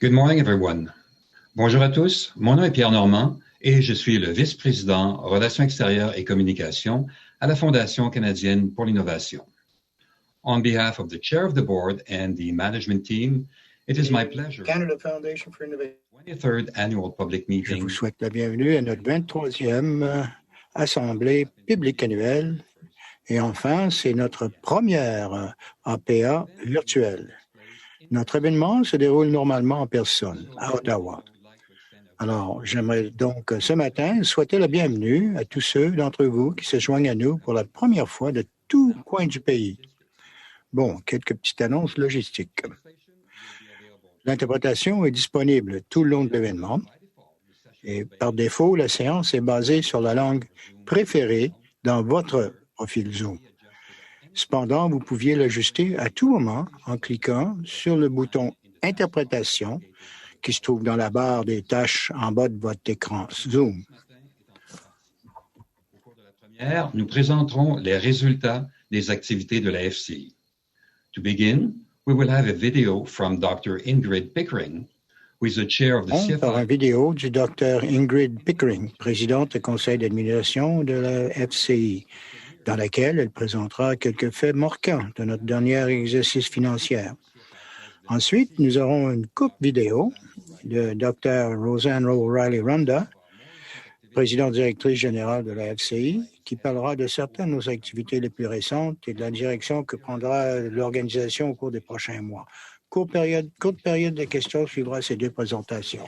Good morning, everyone. Bonjour à tous. Mon nom est Pierre Normand et je suis le vice-président Relations extérieures et communications à la Fondation canadienne pour l'innovation. On behalf of the chair of the board and the management team, it is my pleasure. Canada Foundation for Innovation. 23rd annual public meeting. Je vous souhaite la bienvenue à notre 23e assemblée publique annuelle. Et enfin, c'est notre première APA virtuelle. Notre événement se déroule normalement en personne à Ottawa. Alors, j'aimerais donc ce matin souhaiter la bienvenue à tous ceux d'entre vous qui se joignent à nous pour la première fois de tous coins du pays. Bon, quelques petites annonces logistiques. L'interprétation est disponible tout le long de l'événement et par défaut, la séance est basée sur la langue préférée dans votre profil Zoom. Cependant, vous pouviez l'ajuster à tout moment en cliquant sur le bouton « Interprétation » qui se trouve dans la barre des tâches en bas de votre écran Zoom. Au cours de la première, nous présenterons les résultats des activités de la FCI. To begin, we will have a video from Dr. Ingrid Pickering, who is the chair of the CFI. Par une vidéo du Dr. Ingrid Pickering, présidente du conseil d'administration de la FCI, dans laquelle elle présentera quelques faits marquants de notre dernier exercice financier. Ensuite, nous aurons une coupe vidéo de Dr. Roseanne O'Reilly Ronda, présidente directrice générale de la FCI, qui parlera de certaines de nos activités les plus récentes et de la direction que prendra l'organisation au cours des prochains mois. Courte période de questions suivra ces deux présentations.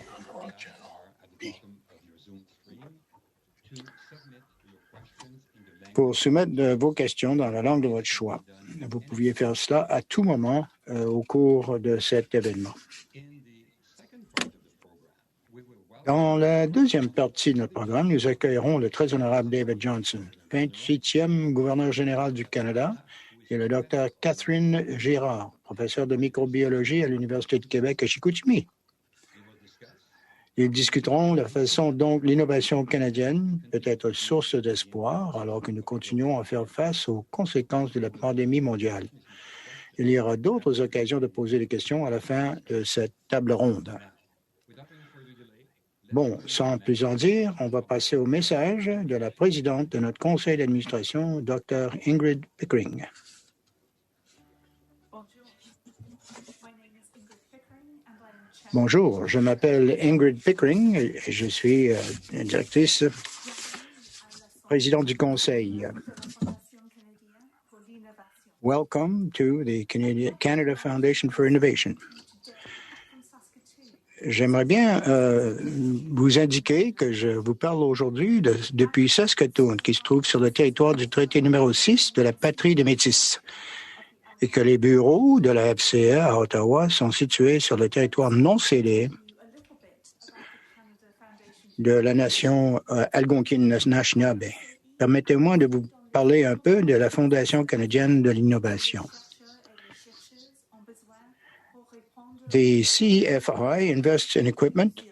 Pour soumettre vos questions dans la langue de votre choix, vous pouviez faire cela à tout moment au cours de cet événement. Dans la deuxième partie de notre programme, nous accueillerons le très honorable David Johnston, 28e gouverneur général du Canada, et le Dr. Catherine Girard, professeur de microbiologie à l'Université de Québec à Chicoutimi. Ils discuteront de la façon dont l'innovation canadienne peut être source d'espoir alors que nous continuons à faire face aux conséquences de la pandémie mondiale. Il y aura d'autres occasions de poser des questions à la fin de cette table ronde. Bon, sans plus en dire, on va passer au message de la présidente de notre conseil d'administration, Dr. Ingrid Pickering. Bonjour, je m'appelle Ingrid Pickering et je suis directrice présidente du conseil. Welcome to the Canada Foundation for Innovation. J'aimerais bien vous indiquer que je vous parle aujourd'hui depuis Saskatoon, qui se trouve sur le territoire du traité numéro 6 de la patrie des Métis, et que les bureaux de la FCA à Ottawa sont situés sur le territoire non cédé de la nation Algonquine-Anishinaabe. Permettez-moi de vous parler un peu de la Fondation canadienne de l'innovation. The CFI invests in equipment.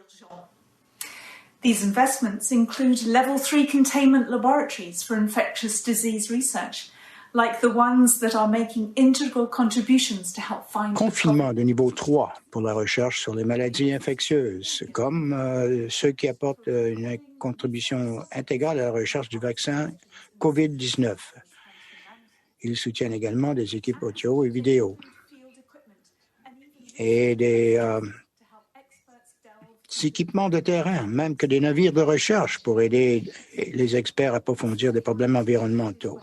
These investments include Level 3 containment laboratories for infectious disease research, like the ones that are making integral contributions to help find... Confinement de niveau 3 pour la recherche sur les maladies infectieuses, comme ceux qui apportent une contribution intégrale à la recherche du vaccin COVID-19. Ils soutiennent également des équipes audio et vidéo et des équipements de terrain, même que des navires de recherche pour aider les experts à approfondir des problèmes environnementaux.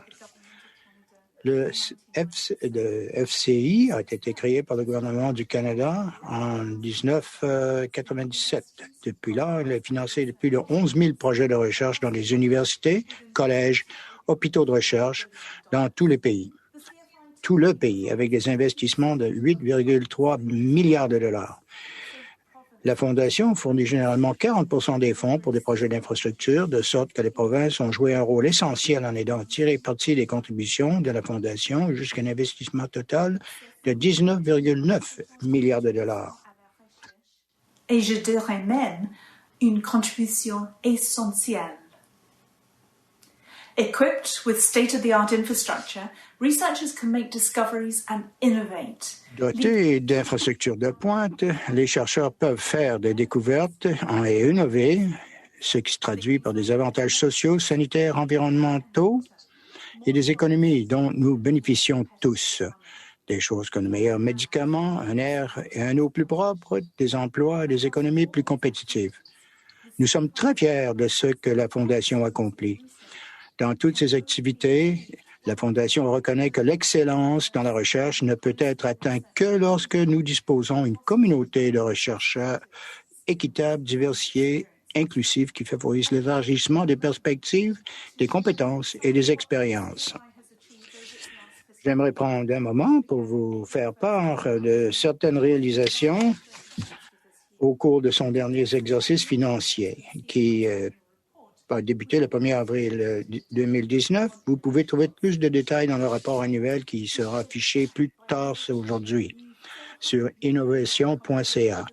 Le FCI a été créé par le gouvernement du Canada en 1997. Depuis là, il a financé plus de 11 000 projets de recherche dans les universités, collèges, hôpitaux de recherche dans tous les pays. Tout le pays, avec des investissements de 8,3 milliards de dollars. La Fondation fournit généralement 40% des fonds pour des projets d'infrastructure, de sorte que les provinces ont joué un rôle essentiel en aidant à tirer parti des contributions de la Fondation jusqu'à un investissement total de 19,9 milliards de dollars. Et je dirais même une contribution essentielle. Equipped with state-of-the-art infrastructure, researchers can make discoveries and innovate. Dotés d'infrastructures de pointe, les chercheurs peuvent faire des découvertes et innover, ce qui se traduit par des avantages sociaux, sanitaires, environnementaux et des économies dont nous bénéficions tous. Des choses comme de meilleurs médicaments, un air et un eau plus propre, des emplois et des économies plus compétitives. Nous sommes très fiers de ce que la Fondation accomplit. Dans toutes ses activités, la Fondation reconnaît que l'excellence dans la recherche ne peut être atteinte que lorsque nous disposons d'une communauté de chercheurs équitable, diversifiée, inclusive, qui favorise l'élargissement des perspectives, des compétences et des expériences. J'aimerais prendre un moment pour vous faire part de certaines réalisations au cours de son dernier exercice financier qui a débuté le 1er avril 2019. Vous pouvez trouver plus de détails dans le rapport annuel qui sera affiché plus tard aujourd'hui sur innovation.ca.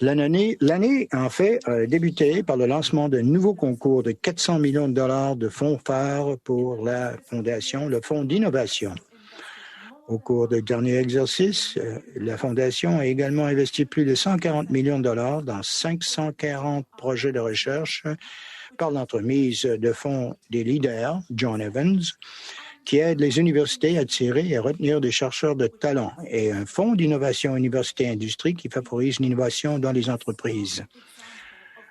L'année, en fait, a débuté par le lancement d'un nouveau concours de 400 millions de dollars de fonds phares pour la Fondation, le Fonds d'innovation. Au cours du dernier exercice, la Fondation a également investi plus de 140 millions de dollars dans 540 projets de recherche par l'entremise de fonds des leaders, John Evans, qui aide les universités à attirer et à retenir des chercheurs de talent, et un fonds d'innovation université-industrie qui favorise l'innovation dans les entreprises.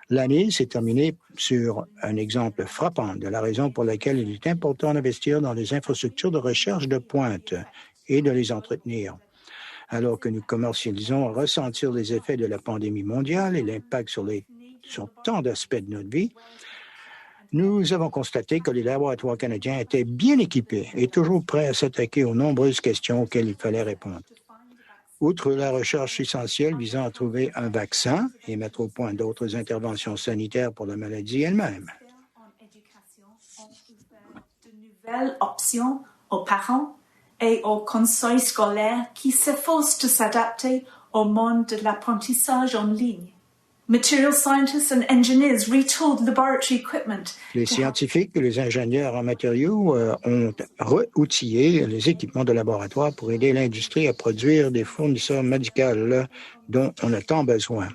L'année s'est terminée sur un exemple frappant de la raison pour laquelle il est important d'investir dans les infrastructures de recherche de pointe et de les entretenir. Alors que nous commercialisons à ressentir les effets de la pandémie mondiale et l'impact sur tant d'aspects de notre vie, nous avons constaté que les laboratoires canadiens étaient bien équipés et toujours prêts à s'attaquer aux nombreuses questions auxquelles il fallait répondre. Outre la recherche essentielle visant à trouver un vaccin et mettre au point d'autres interventions sanitaires pour la maladie elle-même. De nouvelles options aux parents et aux conseils scolaires qui s'efforcent de s'adapter au monde de l'apprentissage en ligne. Material scientists and engineers retooled laboratory equipment. Les scientifiques et les ingénieurs en matériaux ont re-outillé les équipements de laboratoire pour aider l'industrie à produire des fournisseurs médicaux dont on a tant besoin.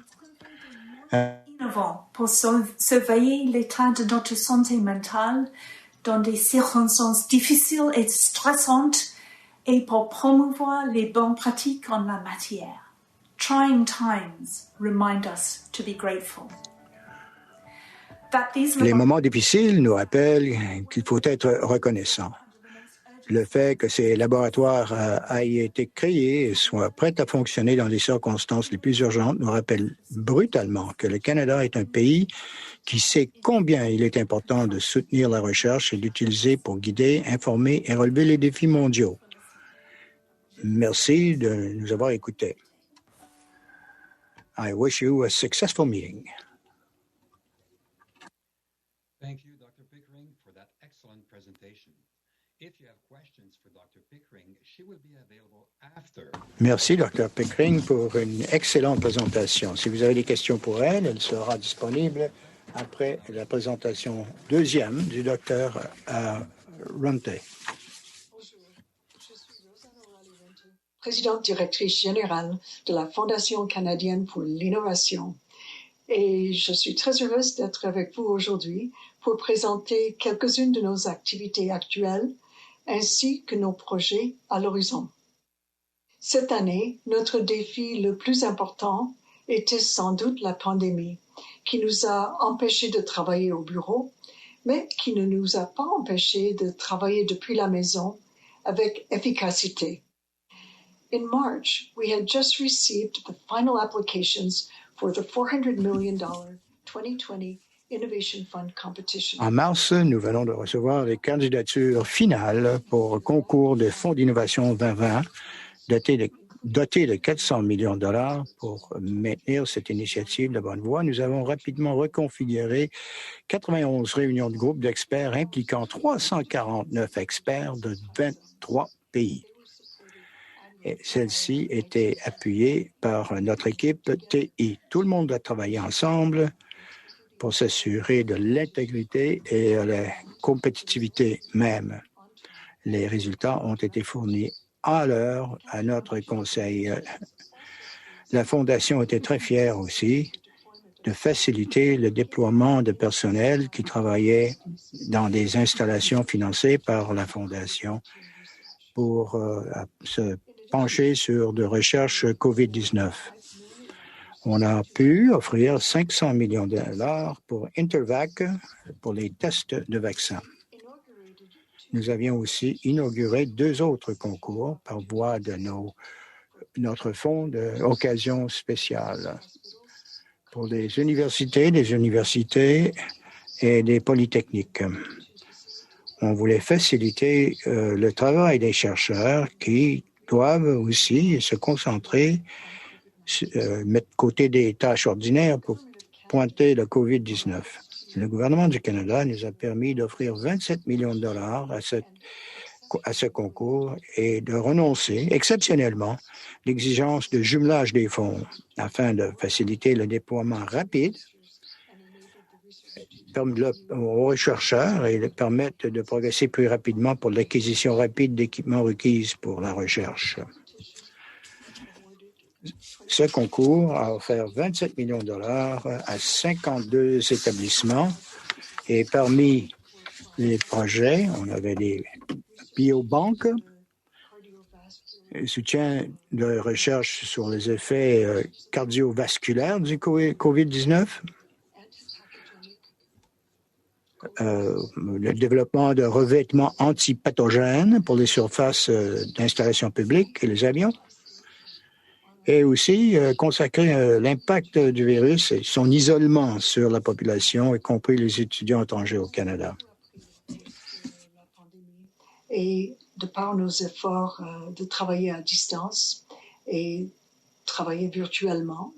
Innovant pour surveiller l'état de notre santé mentale dans des circonstances difficiles et stressantes et pour promouvoir les bonnes pratiques en la matière. Trying times remind us to be grateful. Les moments difficiles nous rappellent qu'il faut être reconnaissant. Le fait que ces laboratoires aient été créés et soient prêts à fonctionner dans les circonstances les plus urgentes nous rappelle brutalement que le Canada est un pays qui sait combien il est important de soutenir la recherche et d'utiliser pour guider, informer et relever les défis mondiaux. Merci de nous avoir écoutés. I wish you a successful meeting. Thank you, Dr. Pickering, for that excellent presentation. If you have questions for Dr. Pickering, she will be available after. Merci, Dr. Pickering, pour une excellente présentation. Si vous avez des questions pour elle, elle sera disponible après la présentation deuxième du Dr. Runte. Présidente directrice générale de la Fondation canadienne pour l'innovation. Et je suis très heureuse d'être avec vous aujourd'hui pour présenter quelques-unes de nos activités actuelles ainsi que nos projets à l'horizon. Cette année, notre défi le plus important était sans doute la pandémie, qui nous a empêchés de travailler au bureau, mais qui ne nous a pas empêchés de travailler depuis la maison avec efficacité. In March, we had just received the final applications for the $400 million 2020 Innovation Fund competition. En mars, nous venons de recevoir les candidatures finales pour le concours de fonds d'innovation 2020, doté de 400 millions de dollars pour maintenir cette initiative de bonne voie. Nous avons rapidement reconfiguré 91 réunions de groupes d'experts impliquant 349 experts de 23 pays. Et celle-ci était appuyée par notre équipe TI. Tout le monde a travaillé ensemble pour s'assurer de l'intégrité et de la compétitivité même. Les résultats ont été fournis à l'heure à notre conseil. La Fondation était très fière aussi de faciliter le déploiement de personnel qui travaillait dans des installations financées par la Fondation pour se pencher sur de recherches COVID-19. On a pu offrir 500 millions de dollars pour Intervac pour les tests de vaccins. Nous avions aussi inauguré 2 autres concours par voie de notre fonds d'occasion spéciale pour des universités et des polytechniques. On voulait faciliter le travail des chercheurs qui doivent aussi se concentrer, mettre de côté des tâches ordinaires pour pointer le COVID-19. Le gouvernement du Canada nous a permis d'offrir 27 millions de dollars à ce concours et de renoncer exceptionnellement l'exigence de jumelage des fonds afin de faciliter le déploiement rapide aux chercheurs et de permettre de progresser plus rapidement pour l'acquisition rapide d'équipements requis pour la recherche. Ce concours a offert 27 millions de dollars à 52 établissements et parmi les projets, on avait des biobanques, soutien de recherche sur les effets cardiovasculaires du COVID-19, le développement de revêtements antipathogènes pour les surfaces d'installation publique et les avions, et aussi consacrer l'impact du virus et son isolement sur la population, y compris les étudiants étrangers au Canada. Et de par nos efforts de travailler à distance et travailler virtuellement,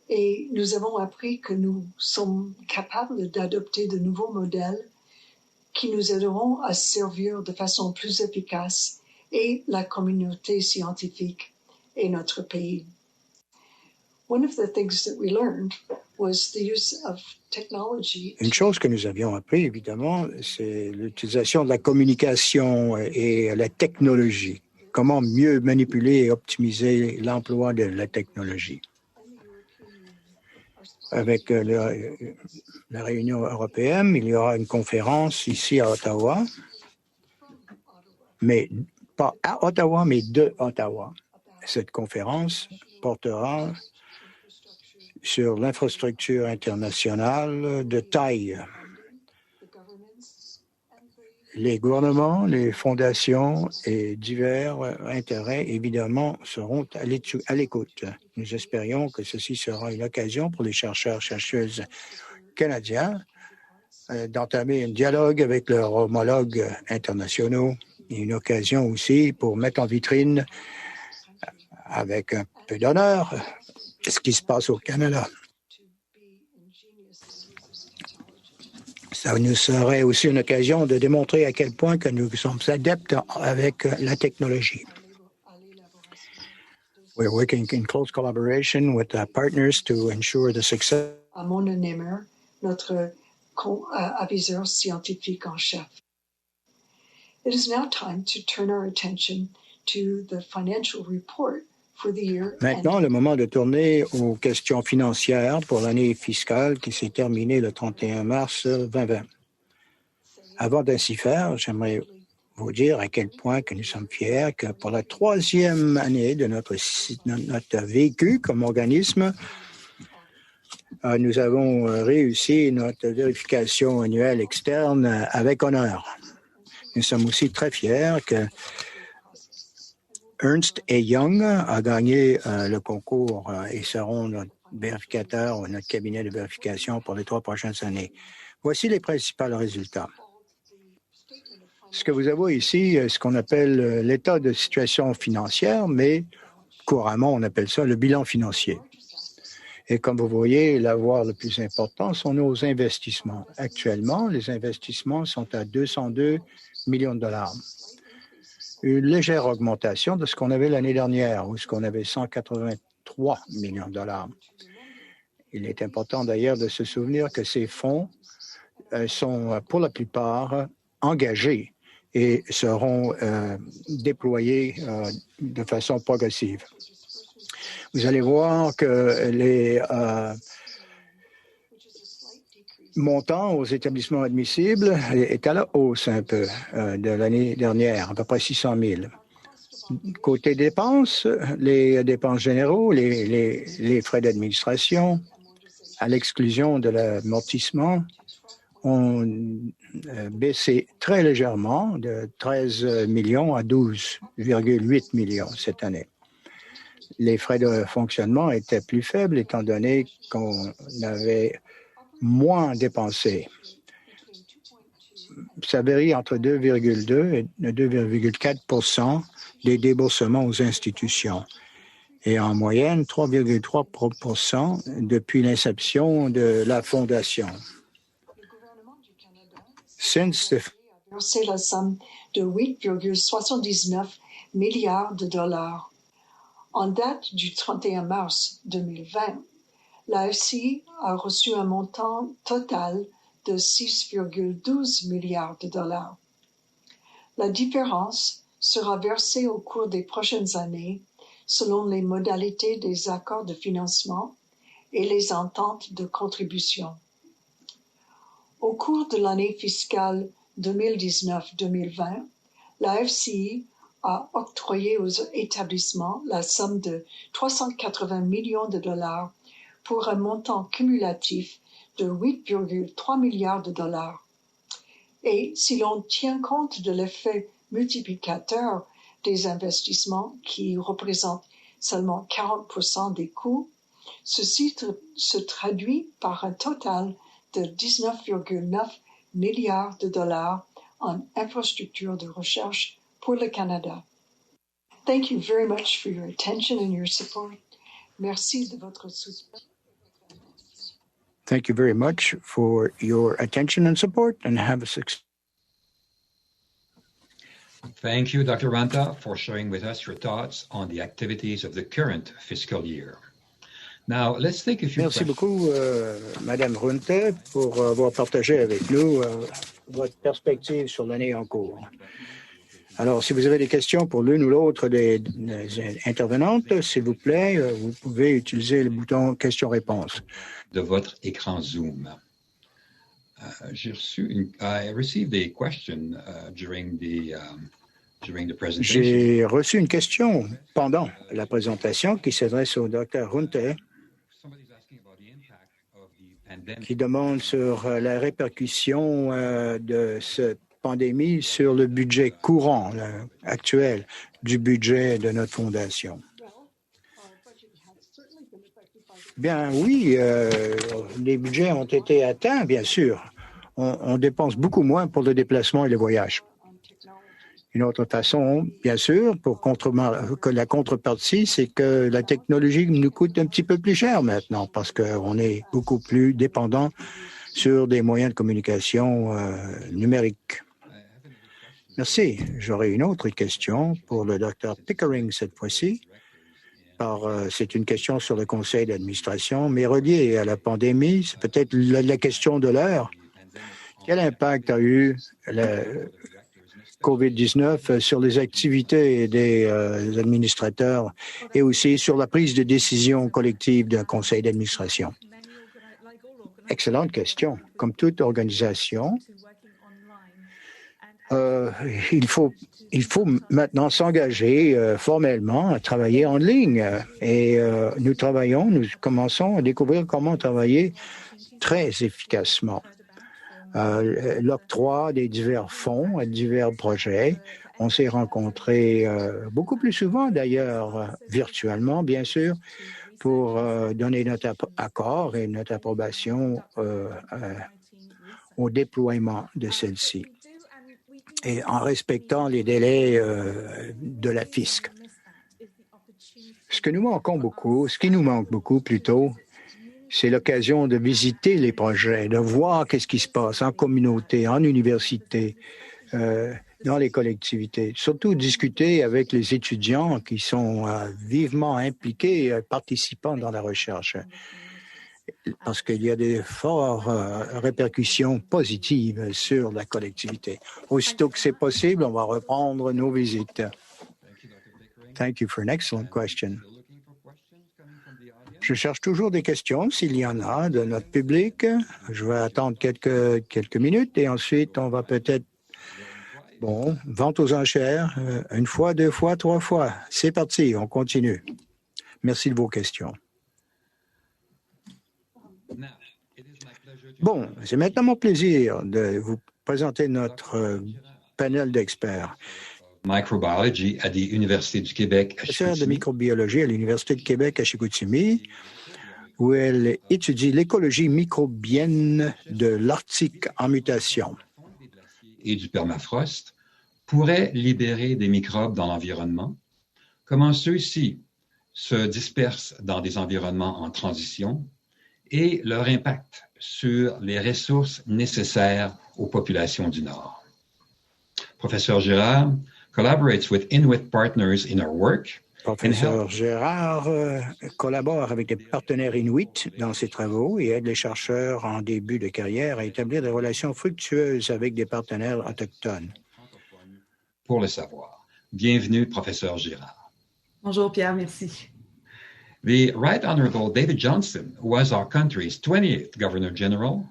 et nous avons appris que nous sommes capables d'adopter de nouveaux modèles qui nous aideront à servir de façon plus efficace et la communauté scientifique et notre pays. One of the things that we learned was the use of technology. Une chose que nous avions appris, évidemment, c'est l'utilisation de la communication et la technologie. Comment mieux manipuler et optimiser l'emploi de la technologie. Avec la réunion européenne, il y aura une conférence ici à Ottawa, mais pas à Ottawa, mais de Ottawa. Cette conférence portera sur l'infrastructure internationale de taille. Les gouvernements, les fondations et divers intérêts, évidemment, seront à l'écoute. Nous espérions que ceci sera une occasion pour les chercheurs-chercheuses canadiens d'entamer un dialogue avec leurs homologues internationaux et une occasion aussi pour mettre en vitrine, avec un peu d'honneur, ce qui se passe au Canada. Ça nous serait aussi une occasion de démontrer à quel point que nous sommes adeptes avec la technologie. We're working in close collaboration with our partners to ensure the success. À Mona Nemer, notre aviseur scientifique en chef. It is now time to turn our attention to the financial report. Maintenant, le moment de tourner aux questions financières pour l'année fiscale qui s'est terminée le 31 mars 2020. Avant d'ainsi faire, j'aimerais vous dire à quel point que nous sommes fiers que pour la 3e année de notre vécu comme organisme, nous avons réussi notre vérification annuelle externe avec honneur. Nous sommes aussi très fiers que Ernst & Young a gagné le concours et seront notre vérificateur ou notre cabinet de vérification pour les 3 prochaines années. Voici les principaux résultats. Ce que vous avez ici, ce qu'on appelle l'état de situation financière, mais couramment, on appelle ça le bilan financier. Et comme vous voyez, la voie le plus important sont nos investissements. Actuellement, les investissements sont à 202 millions de dollars. Une légère augmentation de ce qu'on avait l'année dernière, où ce qu'on avait 183 millions de dollars. Il est important d'ailleurs de se souvenir que ces fonds sont pour la plupart engagés et seront déployés de façon progressive. Vous allez voir que les montants aux établissements admissibles est à la hausse un peu de l'année dernière, à peu près 600 000. Côté dépenses, les dépenses généraux, les frais d'administration, à l'exclusion de l'amortissement, ont baissé très légèrement de 13 millions à 12,8 millions cette année. Les frais de fonctionnement étaient plus faibles étant donné qu'on avait moins dépensé. Ça varie entre 2,2 et 2,4 % des déboursements aux institutions et en moyenne 3,3 % depuis l'inception de la Fondation. Versé la somme de 8,79 milliards de dollars. En date du 31 mars 2020, l'AFC a reçu un montant total de 6,12 milliards de dollars. La différence sera versée au cours des prochaines années selon les modalités des accords de financement et les ententes de contribution. Au cours de l'année fiscale 2019-2020, la FCI a octroyé aux établissements la somme de 380 millions de dollars pour un montant cumulatif de 8,3 milliards de dollars. Et si l'on tient compte de l'effet multiplicateur des investissements qui représentent seulement 40% des coûts, ceci se traduit par un total de 19,9 milliards de dollars en infrastructures de recherche pour le Canada. Thank you very much for your attention and your support. Merci de votre soutien. Thank you very much for your attention and support, and have a success. Thank you, Dr. Ranta, for sharing with us your thoughts on the activities of the current fiscal year. Now, let's take a few Merci beaucoup, Madame Runte, pour avoir partagé avec nous votre perspective sur l'année en cours. Alors, si vous avez des questions pour l'une ou l'autre des intervenantes, s'il vous plaît, vous pouvez utiliser le bouton questions-réponses. De votre écran Zoom. I received a question during the presentation. J'ai reçu une question pendant la présentation qui s'adresse au Dr. Runte, qui demande sur la répercussion de cette pandémie sur le budget courant actuel du budget de notre fondation. Bien oui, les budgets ont été atteints, bien sûr. On dépense beaucoup moins pour le déplacement et les voyages. Une autre façon, bien sûr, que la contrepartie, c'est que la technologie nous coûte un petit peu plus cher maintenant parce qu'on est beaucoup plus dépendant sur des moyens de communication numériques. Merci. J'aurais une autre question pour le Dr. Pickering cette fois-ci. C'est une question sur le conseil d'administration, mais reliée à la pandémie, c'est peut-être la question de l'heure. Quel impact a eu le COVID-19 sur les activités des administrateurs et aussi sur la prise de décision collective d'un conseil d'administration? Excellente question. Comme toute organisation, il faut maintenant s'engager formellement à travailler en ligne. Et nous commençons à découvrir comment travailler très efficacement. L'octroi des divers fonds et divers projets. On s'est rencontrés beaucoup plus souvent d'ailleurs, virtuellement bien sûr, pour donner notre accord et notre approbation au déploiement de celle-ci. Et en respectant les délais de la fisc. Ce qui nous manque beaucoup plutôt, c'est l'occasion de visiter les projets, de voir qu'est-ce qui se passe en communauté, en université, dans les collectivités. Surtout discuter avec les étudiants qui sont vivement impliqués, participants dans la recherche. parce qu'il y a des fortes répercussions positives sur la collectivité. Aussitôt que c'est possible, on va reprendre nos visites. Thank you for an excellent question. Je cherche toujours des questions, s'il y en a, de notre public. Je vais attendre quelques minutes et ensuite, on va peut-être, vente aux enchères, une fois, deux fois, trois fois. C'est parti, on continue. Merci de vos questions. Bon, c'est maintenant mon plaisir de vous présenter notre panel d'experts. Microbiology à l'Université du Québec à Professeure de Chicoutimi. microbiologie à l'Université de Québec à Chicoutimi, où elle étudie l'écologie microbienne de l'Arctique en mutation. Et du permafrost pourraient libérer des microbes dans l'environnement, comment ceux-ci se dispersent dans des environnements en transition et leur impact sur les ressources nécessaires aux populations du Nord. Professeur Girard collaborates with Inuit partners in our work. Professeur Gérard collabore avec des partenaires inuits dans ses travaux et aide les chercheurs en début de carrière à établir des relations fructueuses avec des partenaires autochtones. Pour le savoir. Bienvenue, professeur Girard. Bonjour Pierre, merci. The Right Honorable David Johnston was our country's 28th Governor General.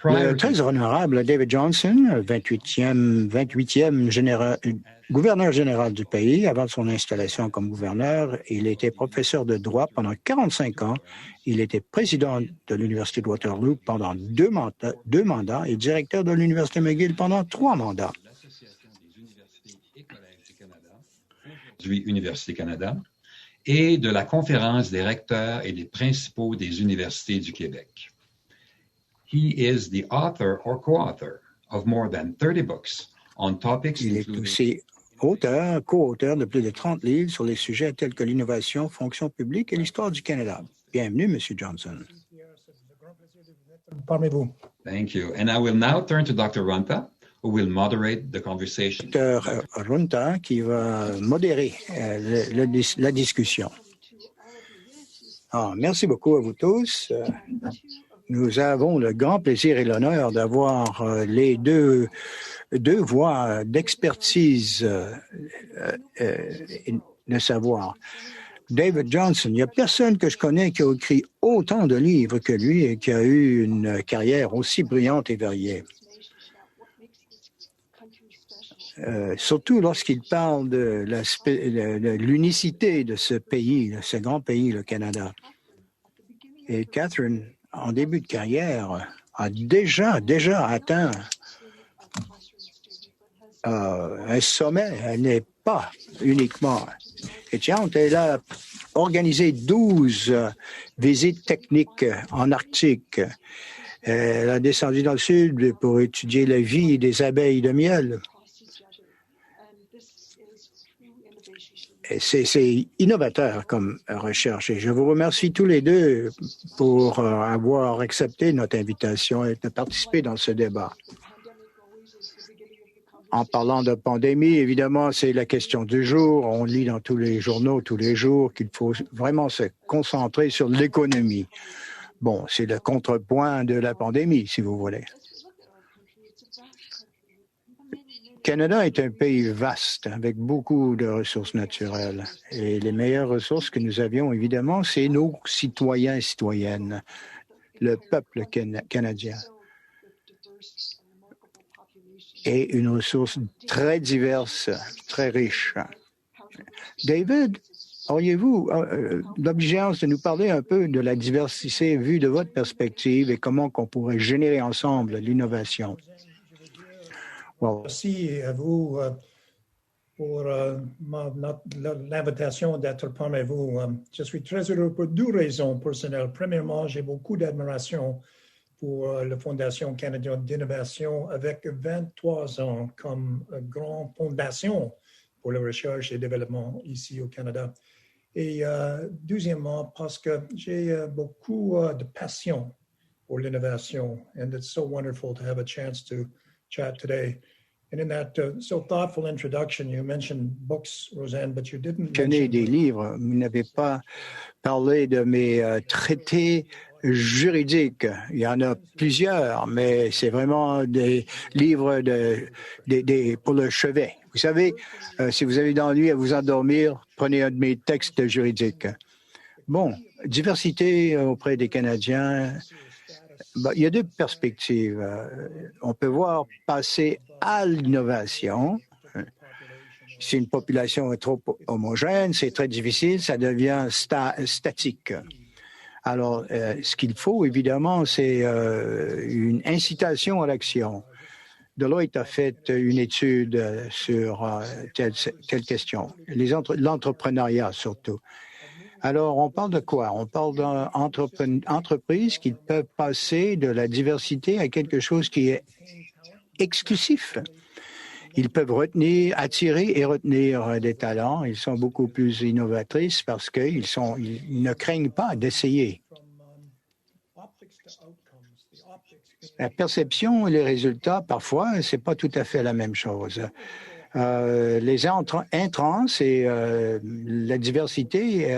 Le très honorable David Johnston, 28e gouverneur général du pays, avant son installation comme gouverneur, il était professeur de droit pendant 45 ans. Il était président de l'Université de Waterloo pendant deux mandats et directeur de l'Université McGill pendant 3 mandats. L'Association des universités et collèges du Canada, aujourd'hui Université Canada, et de la Conférence des recteurs et des principaux des universités du Québec. He is the author or co-author of more than 30 books on topics Il est aussi co-auteur de plus de 30 livres sur les sujets tels que l'innovation, fonction publique et l'histoire du Canada. Bienvenue, M. Johnson. Parmi vous. Thank you. And I will now turn to Dr. Runta, who will moderate the conversation. Dr. Runta, qui va modérer la discussion. Merci beaucoup à vous tous. Nous avons le grand plaisir et l'honneur d'avoir les deux voix d'expertise de savoir. David Johnston, il n'y a personne que je connais qui a écrit autant de livres que lui et qui a eu une carrière aussi brillante et variée. Surtout lorsqu'il parle de l'unicité de ce pays, ce grand pays, le Canada. Et Catherine, en début de carrière, a déjà atteint un sommet. Elle n'est pas uniquement étudiante. Elle a organisé 12 visites techniques en Arctique. Elle a descendu dans le sud pour étudier la vie des abeilles de miel. C'est innovateur comme recherche et je vous remercie tous les deux pour avoir accepté notre invitation et de participer dans ce débat. En parlant de pandémie, évidemment, c'est la question du jour. On lit dans tous les journaux tous les jours qu'il faut vraiment se concentrer sur l'économie. Bon, c'est le contrepoint de la pandémie, si vous voulez. Le Canada est un pays vaste avec beaucoup de ressources naturelles. Et les meilleures ressources que nous avions, évidemment, c'est nos citoyens et citoyennes, le peuple canadien. Et une ressource très diverse, très riche. David, auriez-vous l'obligeance de nous parler un peu de la diversité vue de votre perspective et comment qu'on pourrait générer ensemble l'innovation? Merci à vous pour l'invitation d'être parmi vous. Je suis très heureux pour 2 raisons personnelles. Premièrement, j'ai beaucoup d'admiration pour la Fondation canadienne d'innovation avec 23 ans comme grande fondation pour la recherche et le développement ici au Canada. Et deuxièmement, parce que j'ai beaucoup de passion pour l'innovation. And it's so wonderful to have a chance to chat today. And in that so thoughtful introduction, you mentioned books, Roseanne, but you didn't mention des livres. Vous n'avez pas parlé de mes traités juridiques. Il y en a plusieurs, mais c'est vraiment des livres pour le chevet. Vous savez, si vous avez d'ennui à vous endormir, prenez un de mes textes juridiques. Bon, diversité auprès des Canadiens. Ben, il y a deux perspectives. On peut voir passer à l'innovation. Si une population est trop homogène, c'est très difficile, ça devient statique. Alors, ce qu'il faut, évidemment, c'est une incitation à l'action. Deloitte a fait une étude sur telle question, l'entrepreneuriat surtout. Alors, on parle de quoi? On parle d'entreprises qui peuvent passer de la diversité à quelque chose qui est exclusif. Ils peuvent attirer et retenir des talents. Ils sont beaucoup plus innovatrices parce qu'ils ne craignent pas d'essayer. La perception et les résultats, parfois, c'est pas tout à fait la même chose. Les intrants, c'est la diversité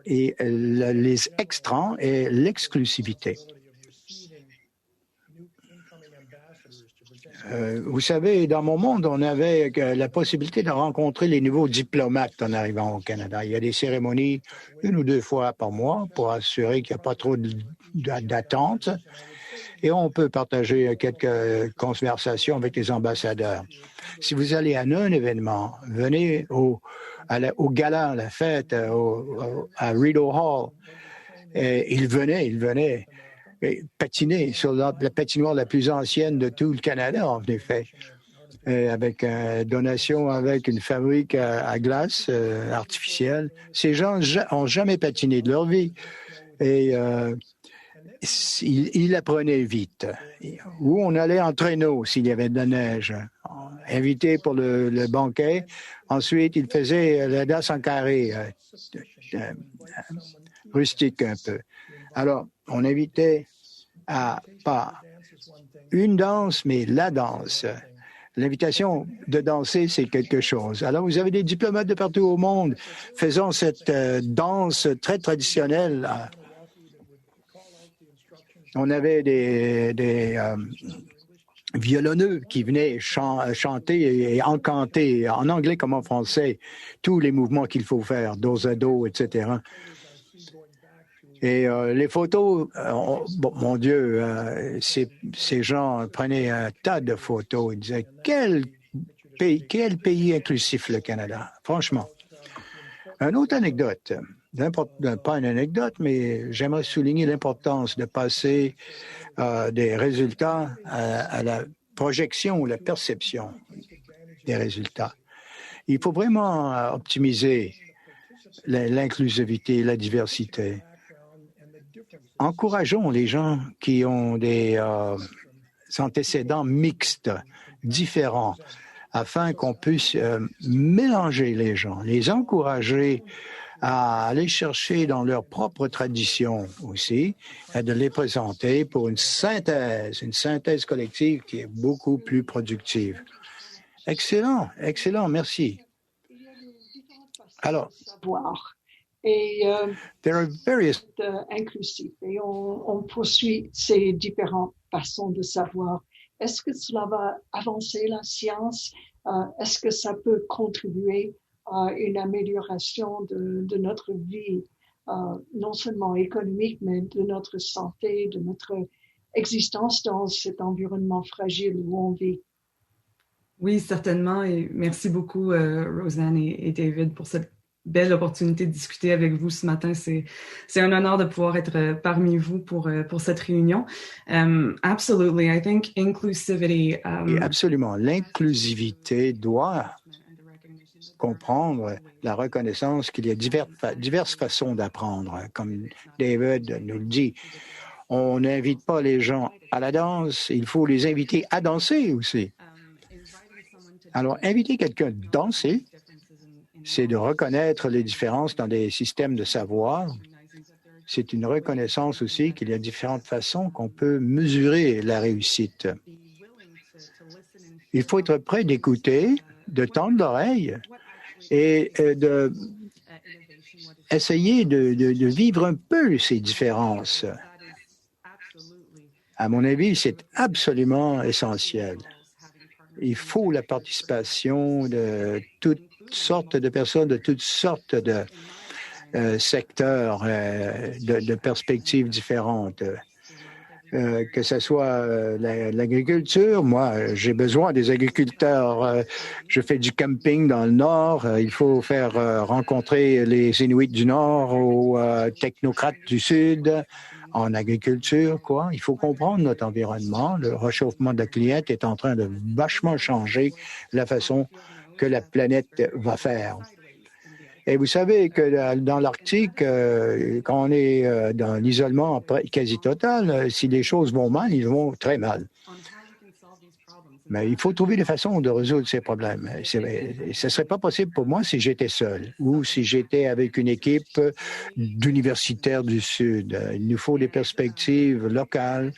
et les extrants et l'exclusivité. Vous savez, dans mon monde, on avait la possibilité de rencontrer les nouveaux diplomates en arrivant au Canada. Il y a des cérémonies 1 ou 2 fois par mois pour assurer qu'il n'y a pas trop d'attente. Et on peut partager quelques conversations avec les ambassadeurs. Si vous allez à un événement, venez au gala, à la fête, à Rideau Hall. Et il venait patiner sur la patinoire la plus ancienne de tout le Canada, en effet, avec une donation avec une fabrique à glace artificielle. Ces gens n'ont jamais patiné de leur vie. Et il apprenait vite. Ou on allait en traîneau s'il y avait de la neige. Invité pour le banquet. Ensuite, il faisait la danse en carré, rustique un peu. Alors, on invitait à pas une danse, mais la danse. L'invitation de danser, c'est quelque chose. Alors, vous avez des diplomates de partout au monde faisant cette danse très traditionnelle. On avait des violonneux qui venaient chanter et encanter, en anglais comme en français, tous les mouvements qu'il faut faire, dos à dos, etc. Et les photos, mon Dieu, ces gens prenaient un tas de photos. Ils disaient, quel pays inclusif le Canada, franchement. Une autre anecdote, pas une anecdote, mais j'aimerais souligner l'importance de passer des résultats à la projection ou la perception des résultats. Il faut vraiment optimiser l'inclusivité, la diversité. Encourageons les gens qui ont des antécédents mixtes, différents, afin qu'on puisse mélanger les gens, les encourager à aller chercher dans leur propre tradition aussi, et de les présenter pour une synthèse collective qui est beaucoup plus productive. Excellent, excellent, merci. Alors, savoir. Et there are various inclusif. Et on poursuit ces différentes façons de savoir. Est-ce que cela va avancer la science? Est-ce que ça peut contribuer à une amélioration de notre vie, non seulement économique, mais de notre santé, de notre existence dans cet environnement fragile où on vit? Oui, certainement. Et merci beaucoup, Roseanne et David, pour cette belle opportunité de discuter avec vous ce matin. C'est un honneur de pouvoir être parmi vous pour cette réunion. Absolutely, I think inclusivity. Et absolument, l'inclusivité doit comprendre la reconnaissance qu'il y a diverses façons d'apprendre. Comme David nous le dit, on n'invite pas les gens à la danse, il faut les inviter à danser aussi. Alors, inviter quelqu'un à danser, c'est de reconnaître les différences dans des systèmes de savoir. C'est une reconnaissance aussi qu'il y a différentes façons qu'on peut mesurer la réussite. Il faut être prêt d'écouter, de tendre l'oreille et essayer de vivre un peu ces différences. À mon avis, c'est absolument essentiel. Il faut la participation de toutes sortes de personnes, de toutes sortes de secteurs, de perspectives différentes. Que ce soit l'agriculture, moi, j'ai besoin des agriculteurs. Je fais du camping dans le Nord. Il faut faire rencontrer les Inuits du Nord aux technocrates du Sud en agriculture, quoi. Il faut comprendre notre environnement. Le réchauffement de la cliente est en train de vachement changer la façon que la planète va faire. Et vous savez que dans l'Arctique, quand on est dans l'isolement quasi total, si les choses vont mal, ils vont très mal. Mais il faut trouver des façons de résoudre ces problèmes. Ce ne serait pas possible pour moi si j'étais seul ou si j'étais avec une équipe d'universitaires du Sud. Il nous faut des perspectives locales.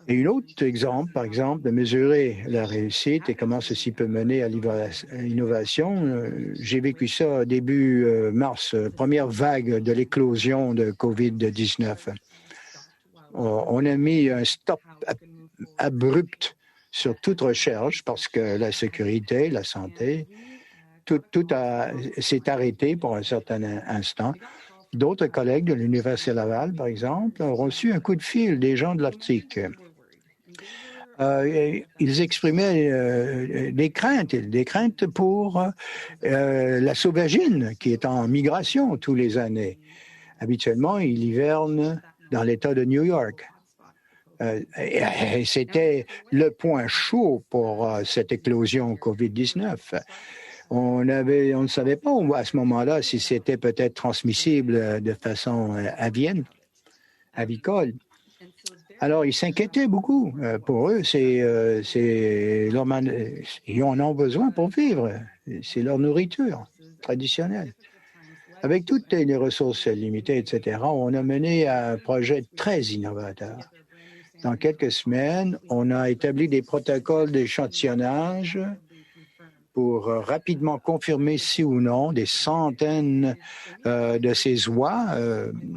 Et un autre exemple, par exemple, de mesurer la réussite et comment ceci peut mener à l'innovation. J'ai vécu ça début mars, première vague de l'éclosion de COVID-19. On a mis un stop abrupt sur toute recherche parce que la sécurité, la santé, tout s'est arrêté pour un certain instant. D'autres collègues de l'Université Laval, par exemple, ont reçu un coup de fil des gens de l'Arctique. Ils exprimaient des craintes pour la sauvagine qui est en migration tous les années. Habituellement, ils hivernent dans l'État de New York. Et c'était le point chaud pour cette éclosion COVID-19. On ne savait pas à ce moment-là si c'était peut-être transmissible de façon avicole. Alors, ils s'inquiétaient beaucoup. Pour eux, ils en ont besoin pour vivre. C'est leur nourriture traditionnelle. Avec toutes les ressources limitées, etc., on a mené un projet très innovateur. Dans quelques semaines, on a établi des protocoles d'échantillonnage pour rapidement confirmer si ou non des centaines de ces oies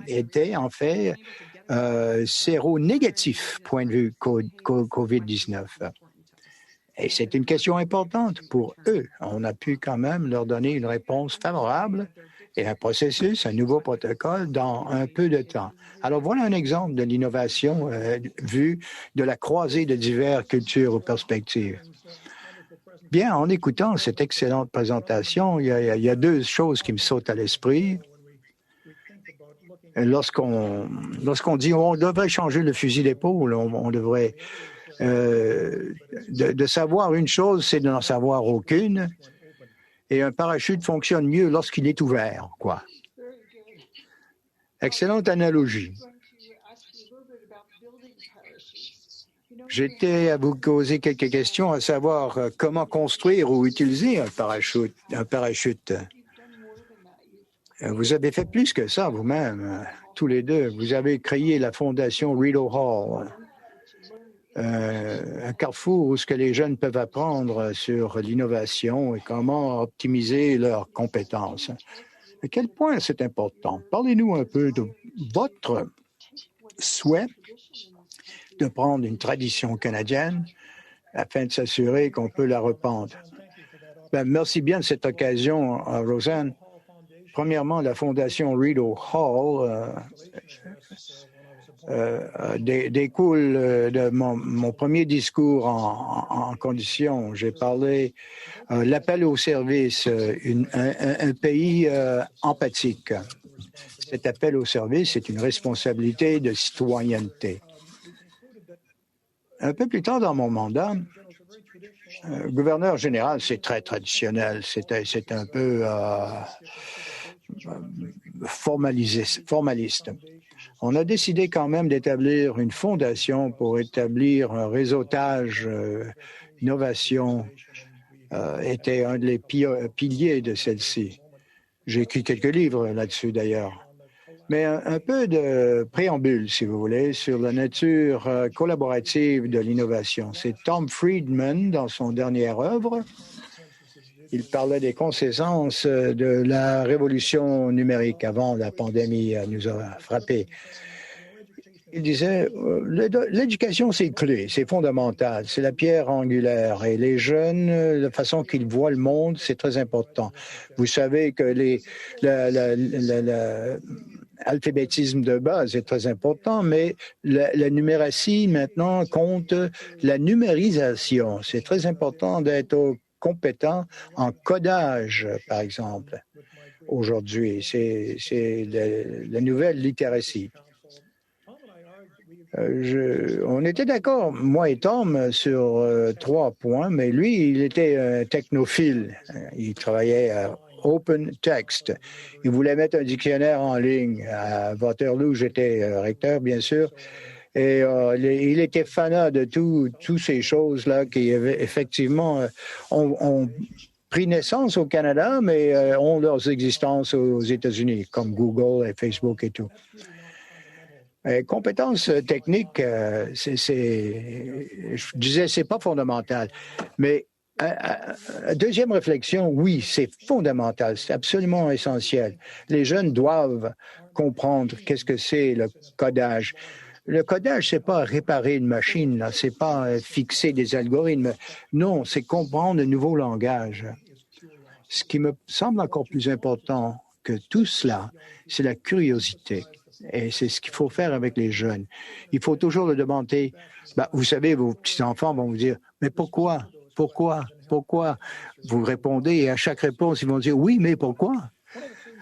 étaient en fait séronégatifs, point de vue COVID-19. Et c'est une question importante pour eux. On a pu quand même leur donner une réponse favorable et un processus, un nouveau protocole dans un peu de temps. Alors voilà un exemple de l'innovation vue de la croisée de diverses cultures ou perspectives. Bien, en écoutant cette excellente présentation, il y a deux choses qui me sautent à l'esprit. Lorsqu'on dit on devrait changer le fusil d'épaule, on devrait de savoir une chose, c'est de n'en savoir aucune. Et un parachute fonctionne mieux lorsqu'il est ouvert, quoi. Excellente analogie. J'étais à vous poser quelques questions, à savoir comment construire ou utiliser un parachute. Vous avez fait plus que ça vous-même, tous les deux. Vous avez créé la fondation Rideau Hall, un carrefour où ce que les jeunes peuvent apprendre sur l'innovation et comment optimiser leurs compétences. À quel point c'est important? Parlez-nous un peu de votre souhait de prendre une tradition canadienne afin de s'assurer qu'on peut la reprendre. Merci bien de cette occasion, Roseanne. Premièrement, la Fondation Rideau Hall découle de mon premier discours en condition. J'ai parlé l'appel au service, un pays empathique. Cet appel au service est une responsabilité de citoyenneté. Un peu plus tard dans mon mandat, gouverneur général, c'est très traditionnel, c'est un peu formaliste. On a décidé quand même d'établir une fondation pour établir un réseautage. Innovation était un des piliers de celle-ci. J'ai écrit quelques livres là-dessus d'ailleurs. Mais un peu de préambule, si vous voulez, sur la nature collaborative de l'innovation. C'est Tom Friedman, dans son dernière œuvre, Il parlait des conséquences de la révolution numérique avant la pandémie nous a frappés. Il disait, l'éducation, c'est clé, c'est fondamental, c'est la pierre angulaire. Et les jeunes, la façon qu'ils voient le monde, c'est très important. Vous savez que l'alphabétisme de base est très important, mais la numératie, maintenant, compte la numérisation. C'est très important d'être compétent en codage, par exemple, aujourd'hui. C'est la nouvelle littératie. On était d'accord, moi et Tom, sur 3 points, mais lui, il était un technophile. Il travaillait à Open Text. Il voulait mettre un dictionnaire en ligne. À Waterloo, j'étais recteur, bien sûr. Et il était fanat de toutes ces choses-là qui, effectivement, ont pris naissance au Canada, mais ont leurs existences aux États-Unis, comme Google et Facebook et tout. Compétences techniques, je disais, c'est pas fondamental. Mais deuxième réflexion, oui, c'est fondamental, c'est absolument essentiel. Les jeunes doivent comprendre qu'est-ce que c'est le codage. Le codage, c'est pas réparer une machine, là, c'est pas fixer des algorithmes. Non, c'est comprendre un nouveau langage. Ce qui me semble encore plus important que tout cela, c'est la curiosité. Et c'est ce qu'il faut faire avec les jeunes. Il faut toujours leur demander, vous savez, vos petits-enfants vont vous dire, mais pourquoi? Pourquoi? Pourquoi? Vous répondez et à chaque réponse, ils vont dire, oui, mais pourquoi?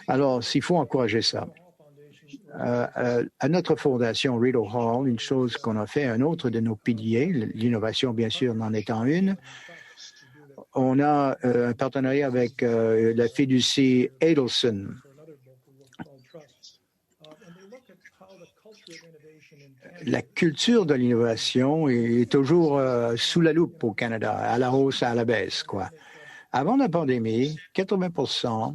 Alors, il faut encourager ça. À notre fondation Rideau Hall, une chose qu'on a fait, un autre de nos piliers, l'innovation bien sûr n'en étant une, on a un partenariat avec la fiducie Adelson. La culture de l'innovation est toujours sous la loupe au Canada, à la hausse, à la baisse, quoi. Avant la pandémie, 80%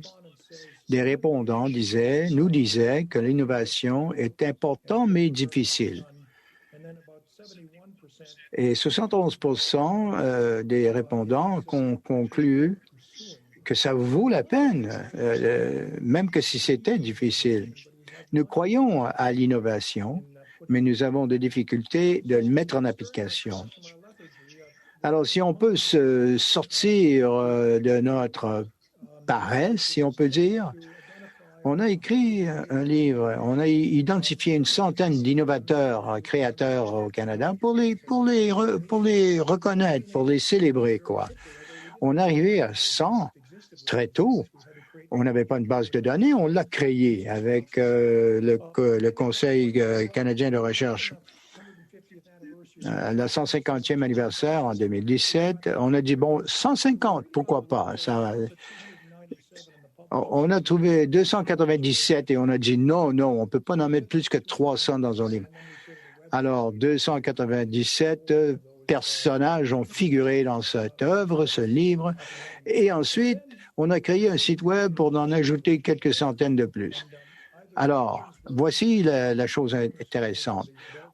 des répondants nous disaient que l'innovation est importante mais difficile. Et 71% des répondants concluent que ça vaut la peine, même que si c'était difficile. Nous croyons à l'innovation, mais nous avons des difficultés de le mettre en application. Alors, si on peut se sortir de notre paresse, si on peut dire, on a écrit un livre, on a identifié une centaine d'innovateurs, créateurs au Canada pour les reconnaître, pour les célébrer, quoi. On est arrivé à 100 très tôt. On n'avait pas une base de données, on l'a créé avec le Conseil canadien de recherche. Le 150e anniversaire en 2017, on a dit, 150, pourquoi pas? On a trouvé 297 et on a dit, non, on ne peut pas en mettre plus que 300 dans un livre. Alors, 297 personnages ont figuré dans cette œuvre, ce livre, et ensuite, on a créé un site web pour en ajouter quelques centaines de plus. Alors, voici la chose intéressante.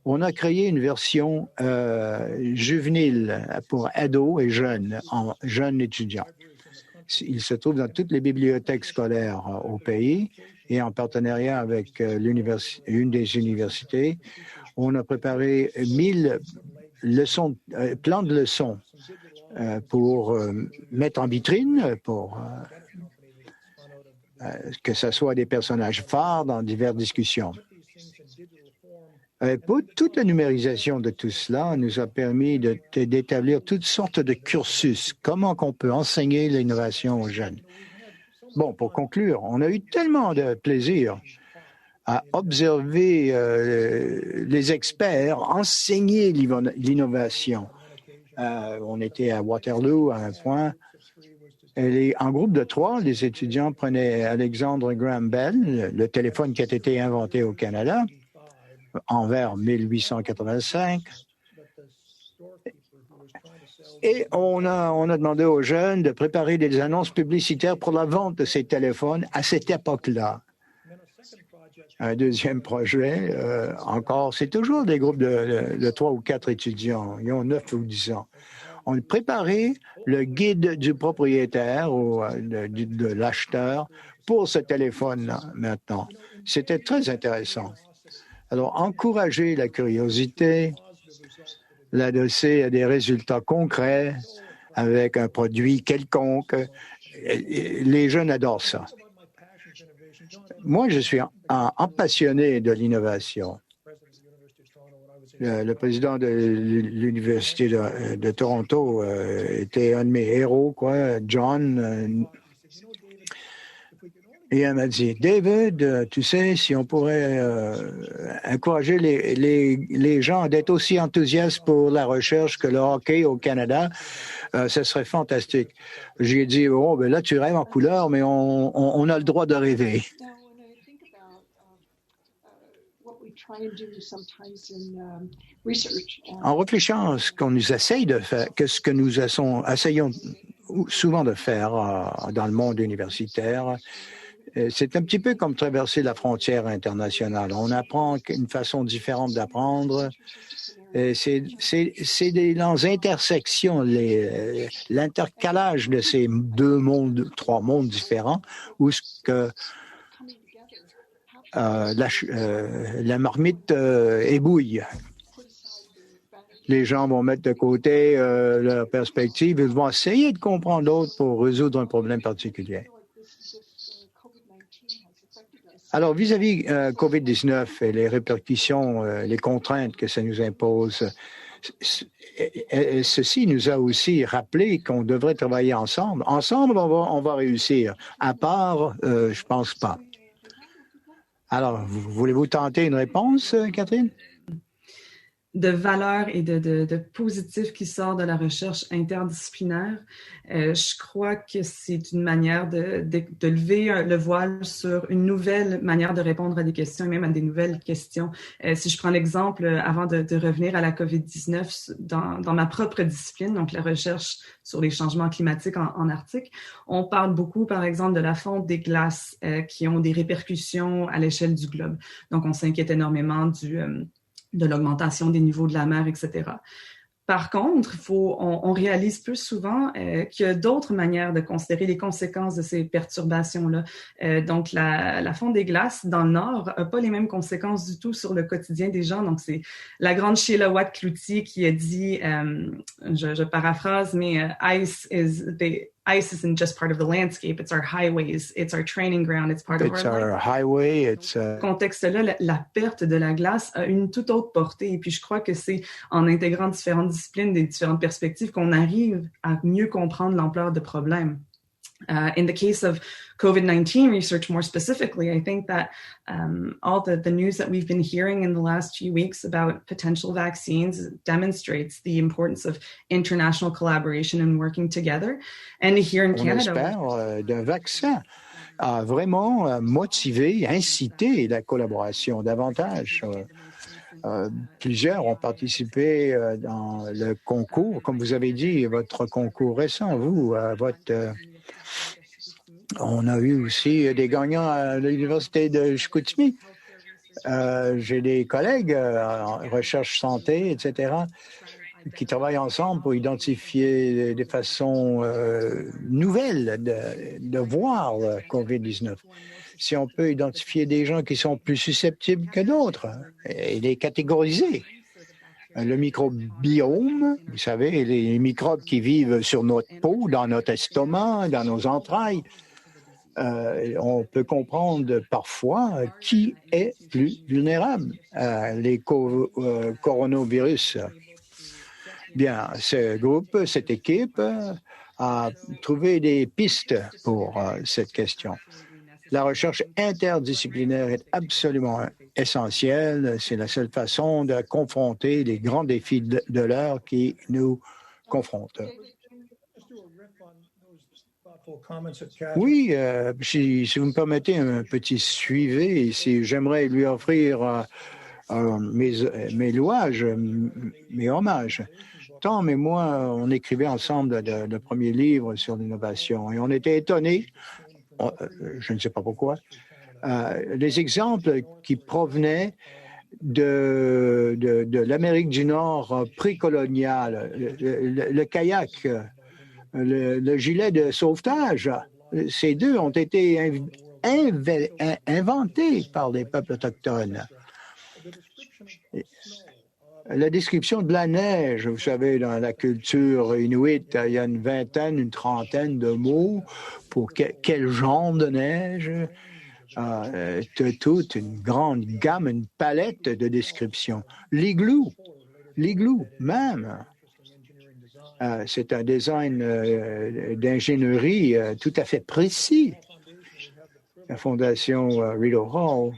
On a créé une version juvénile pour ados et jeunes étudiants. Il se trouve dans toutes les bibliothèques scolaires au pays et en partenariat avec une des universités. On a préparé 1000 plans de leçons pour mettre en vitrine, pour que ce soit des personnages phares dans diverses discussions. Toute la numérisation de tout cela nous a permis d'établir toutes sortes de cursus. Comment qu'on peut enseigner l'innovation aux jeunes? Bon, pour conclure, on a eu tellement de plaisir à observer les experts enseigner l'innovation. On était à Waterloo à un point. En groupe de 3, les étudiants prenaient Alexander Graham Bell, le téléphone qui a été inventé au Canada, en vers 1885. Et on a demandé aux jeunes de préparer des annonces publicitaires pour la vente de ces téléphones à cette époque-là. Un deuxième projet, encore, c'est toujours des groupes de 3 ou 4 étudiants. Ils ont 9 ou 10 ans. On préparait le guide du propriétaire ou de l'acheteur pour ce téléphone maintenant. C'était très intéressant. Alors, encourager la curiosité, l'adosser à des résultats concrets avec un produit quelconque. Les jeunes adorent ça. Moi, je suis un passionné de l'innovation. Le président de l'Université de Toronto était un de mes héros, quoi, John. Et elle m'a dit, David, tu sais, si on pourrait encourager les gens d'être aussi enthousiastes pour la recherche que le hockey au Canada, ce serait fantastique. J'ai dit, oh, ben là, tu rêves en couleur, mais on a le droit de rêver. En réfléchissant à ce qu'on nous essaye de faire, ce que nous essayons souvent de faire dans le monde universitaire, c'est un petit peu comme traverser la frontière internationale. On apprend une façon différente d'apprendre. C'est dans intersections, l'intercalage de ces trois mondes différents, où ce que la marmite ébouille. Les gens vont mettre de côté leur perspective, ils vont essayer de comprendre l'autre pour résoudre un problème particulier. Alors, vis-à-vis COVID-19 et les répercussions, les contraintes que ça nous impose, ceci nous a aussi rappelé qu'on devrait travailler ensemble. Ensemble, on va réussir. À part, je pense pas. Alors, voulez-vous tenter une réponse, Catherine? De valeur et de positif qui sort de la recherche interdisciplinaire. Je crois que c'est une manière de lever le voile sur une nouvelle manière de répondre à des questions et même à des nouvelles questions. Si je prends l'exemple, avant de revenir à la COVID-19, dans ma propre discipline, donc la recherche sur les changements climatiques en Arctique, on parle beaucoup, par exemple, de la fonte des glaces qui ont des répercussions à l'échelle du globe. Donc, on s'inquiète énormément de l'augmentation des niveaux de la mer, etc. Par contre, on réalise plus souvent qu'il y a d'autres manières de considérer les conséquences de ces perturbations-là. Donc, la fonte des glaces dans le Nord n'a pas les mêmes conséquences du tout sur le quotidien des gens. Donc, c'est la grande Sheila Watt-Cloutier qui a dit, je paraphrase, mais ice isn't just part of the landscape, it's our highways, it's our training ground, it's part of our highway. Dans ce contexte-là, la perte de la glace a une toute autre portée. Et puis, je crois que c'est en intégrant différentes disciplines, des différentes perspectives, qu'on arrive à mieux comprendre l'ampleur de problèmes. In the case of COVID-19 research more specifically, I think that all the news that we've been hearing in the last few weeks about potential vaccines demonstrates the importance of international collaboration and working together. And here in Canada, on espère d'un vaccin a vraiment motivé, incité la collaboration davantage. Plusieurs ont participé dans le concours, comme vous avez dit, votre concours récent, on a eu aussi des gagnants à l'Université de Chicoutimi. J'ai des collègues en recherche santé, etc., qui travaillent ensemble pour identifier des façons nouvelles de voir le COVID-19. Si on peut identifier des gens qui sont plus susceptibles que d'autres et les catégoriser. Le microbiome, vous savez, les microbes qui vivent sur notre peau, dans notre estomac, dans nos entrailles, on peut comprendre parfois qui est plus vulnérable à les coronavirus. Bien, ce groupe, cette équipe a trouvé des pistes pour cette question. La recherche interdisciplinaire est absolument essentielle. C'est la seule façon de confronter les grands défis de l'heure qui nous confrontent. Oui, si vous me permettez un petit suivi ici, j'aimerais lui offrir mes louages, mes hommages. Tom et moi, on écrivait ensemble le premier livre sur l'innovation et on était étonnés, je ne sais pas pourquoi, les exemples qui provenaient de l'Amérique du Nord précoloniale, le kayak, le gilet de sauvetage. Ces deux ont été inventés par les peuples autochtones. La description de la neige, vous savez, dans la culture inuite, il y a une vingtaine, une trentaine de mots pour quel genre de neige. Toute une grande gamme, une palette de descriptions. L'igloo même. C'est un design d'ingénierie tout à fait précis. La Fondation Rideau Hall,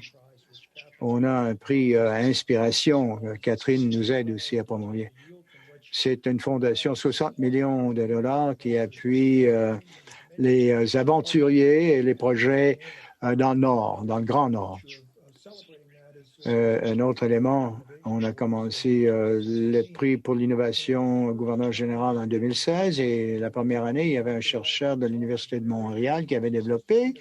on a un prix Inspiration. Catherine nous aide aussi à promouvoir. C'est une fondation, 60 millions de dollars, qui appuie les aventuriers et les projets dans le Nord, dans le Grand Nord. Un autre élément, on a commencé le prix pour l'innovation au gouverneur général en 2016 et la première année, il y avait un chercheur de l'Université de Montréal qui avait développé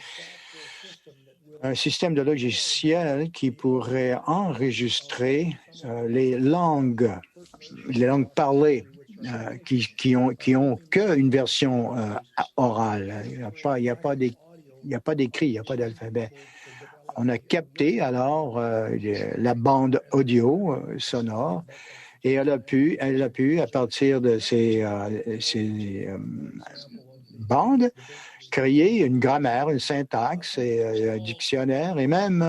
un système de logiciel qui pourrait enregistrer les langues parlées qui ont qu'une version orale. Il n'y a pas d'écrit, il n'y a pas d'alphabet. On a capté alors la bande audio sonore et elle a pu, à partir de ces bandes, créer une grammaire, une syntaxe, et un dictionnaire et même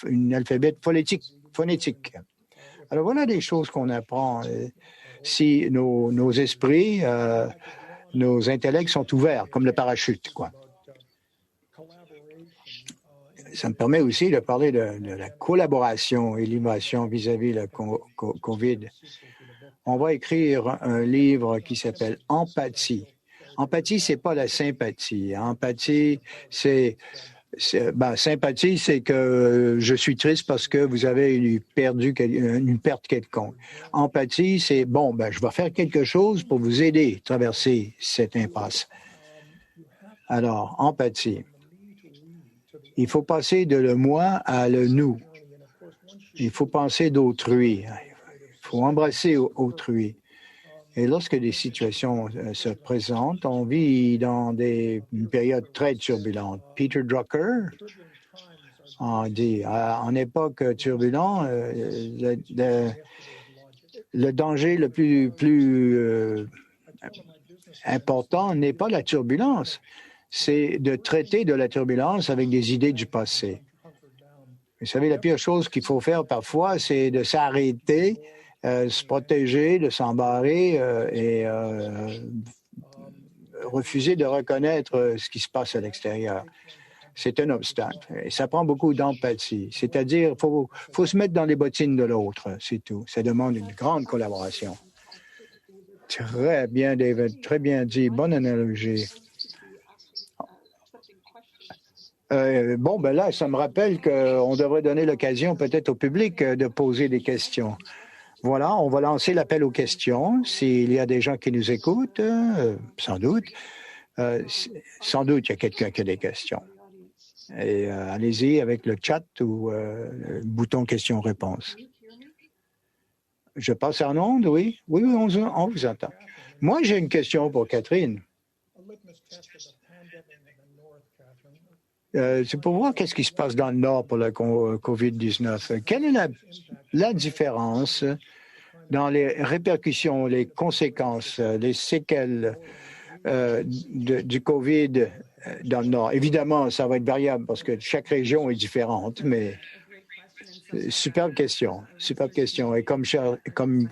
une alphabet phonétique. Alors voilà des choses qu'on apprend si nos esprits, nos intellects sont ouverts, comme le parachute, quoi. Ça me permet aussi de parler de la collaboration et l'innovation vis-à-vis de la COVID. On va écrire un livre qui s'appelle Empathie. Empathie, c'est pas la sympathie. Empathie, sympathie, c'est que je suis triste parce que vous avez perdu une perte quelconque. Empathie, c'est je vais faire quelque chose pour vous aider à traverser cette impasse. Alors, empathie. Il faut passer de le moi à le nous. Il faut penser d'autrui. Il faut embrasser autrui. Et lorsque des situations se présentent, on vit dans une période très turbulente. Peter Drucker dit, en époque turbulente, le danger le plus important n'est pas la turbulence, c'est de traiter de la turbulence avec des idées du passé. Vous savez, la pire chose qu'il faut faire parfois, c'est de s'arrêter, se protéger, de s'embarrer et refuser de reconnaître ce qui se passe à l'extérieur. C'est un obstacle. Et ça prend beaucoup d'empathie. C'est-à-dire, faut se mettre dans les bottines de l'autre, c'est tout. Ça demande une grande collaboration. Très bien, David. Très bien dit. Bonne analogie. Là, ça me rappelle qu'on devrait donner l'occasion peut-être au public de poser des questions. Voilà, on va lancer l'appel aux questions. S'il y a des gens qui nous écoutent, sans doute, il y a quelqu'un qui a des questions. Et allez-y avec le chat ou le bouton questions-réponses. Je passe en onde, oui? Oui, on vous entend. Moi, j'ai une question pour Catherine. C'est pour voir qu'est-ce qui se passe dans le Nord pour la COVID-19. Quelle est la différence dans les répercussions, les conséquences, les séquelles du COVID dans le Nord? Évidemment, ça va être variable parce que chaque région est différente, mais superbe question. Et comme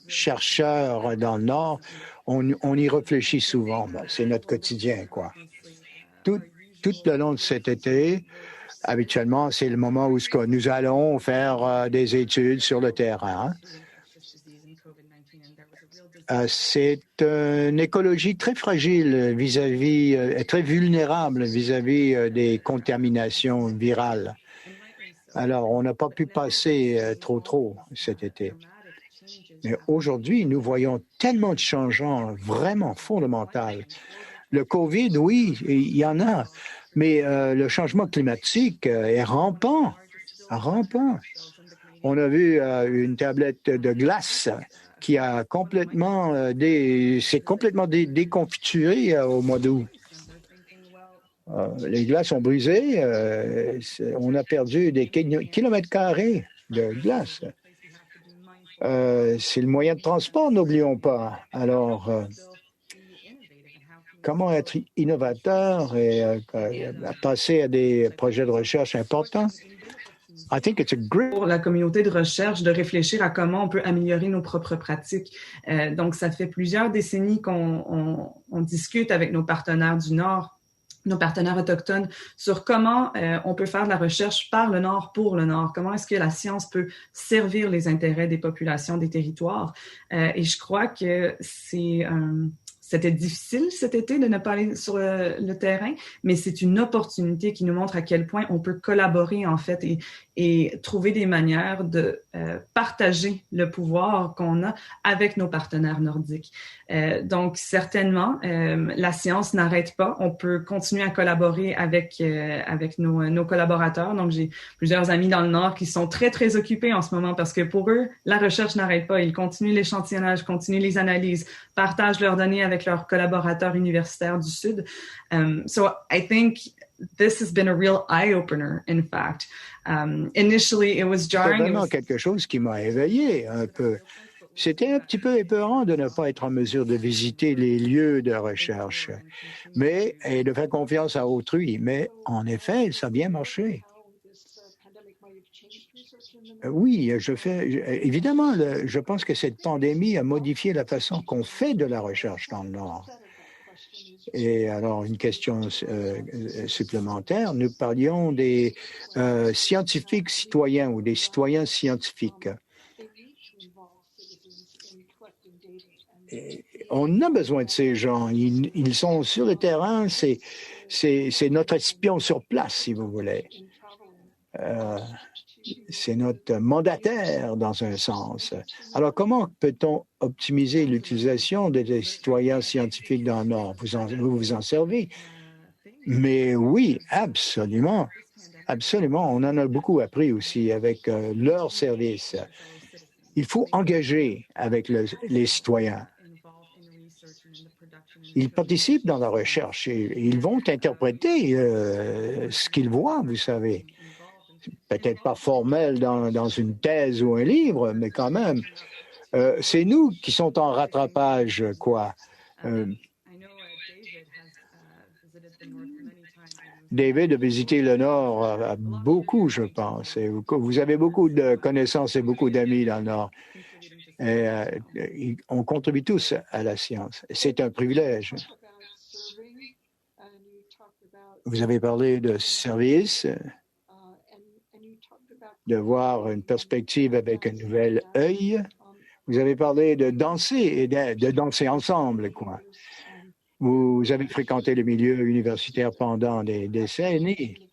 chercheur dans le Nord, on y réfléchit souvent. C'est notre quotidien, quoi. Tout le long de cet été, habituellement, c'est le moment où nous allons faire des études sur le terrain. C'est une écologie très fragile très vulnérable vis-à-vis des contaminations virales. Alors, on n'a pas pu passer trop cet été. Mais aujourd'hui, nous voyons tellement de changements vraiment fondamentaux. Le COVID, oui, il y en a, mais le changement climatique est rampant. On a vu une tablette de glace qui a complètement s'est complètement déconfiturée au mois d'août. Les glaces ont brisé. On a perdu des kilomètres carrés de glace. C'est le moyen de transport, n'oublions pas. Alors, comment être innovateur et passer à des projets de recherche importants? I think it's a great... Pour la communauté de recherche, de réfléchir à comment on peut améliorer nos propres pratiques. Donc, ça fait plusieurs décennies qu'on discute avec nos partenaires du Nord, nos partenaires autochtones, sur comment on peut faire de la recherche par le Nord pour le Nord. Comment est-ce que la science peut servir les intérêts des populations, des territoires. Et je crois que c'était difficile cet été de ne pas aller sur le terrain, mais c'est une opportunité qui nous montre à quel point on peut collaborer en fait et trouver des manières de partager le pouvoir qu'on a avec nos partenaires nordiques. Donc certainement, la science n'arrête pas. On peut continuer à collaborer avec nos collaborateurs. Donc j'ai plusieurs amis dans le Nord qui sont très très occupés en ce moment parce que pour eux, la recherche n'arrête pas. Ils continuent l'échantillonnage, continuent les analyses, partagent leurs données avec leurs collaborateurs universitaires du Sud. So I think this has been a real eye-opener, in fact. Initially, it was jarring. C'est vraiment quelque chose qui m'a éveillé un peu. C'était un petit peu épeurant de ne pas être en mesure de visiter les lieux de recherche, et de faire confiance à autrui. Mais en effet, ça a bien marché. Oui, évidemment, je pense que cette pandémie a modifié la façon qu'on fait de la recherche dans le Nord. Et alors, une question supplémentaire, nous parlions des scientifiques citoyens ou des citoyens scientifiques. Et on a besoin de ces gens. Ils sont sur le terrain, c'est notre espion sur place, si vous voulez. C'est notre mandataire dans un sens. Alors, comment peut-on optimiser l'utilisation des citoyens scientifiques dans le Nord? Vous vous en servez? Mais oui, absolument. Absolument. On en a beaucoup appris aussi avec leurs services. Il faut engager avec les citoyens. Ils participent dans la recherche et ils vont interpréter ce qu'ils voient, vous savez. Peut-être pas formel dans une thèse ou un livre, mais quand même, c'est nous qui sommes en rattrapage, quoi. David a visité le Nord beaucoup, je pense. Et vous avez beaucoup de connaissances et beaucoup d'amis dans le Nord. Et on contribue tous à la science. C'est un privilège. Vous avez parlé de service, de voir une perspective avec un nouvel œil. Vous avez parlé de danser et de danser ensemble, quoi. Vous avez fréquenté le milieu universitaire pendant des décennies.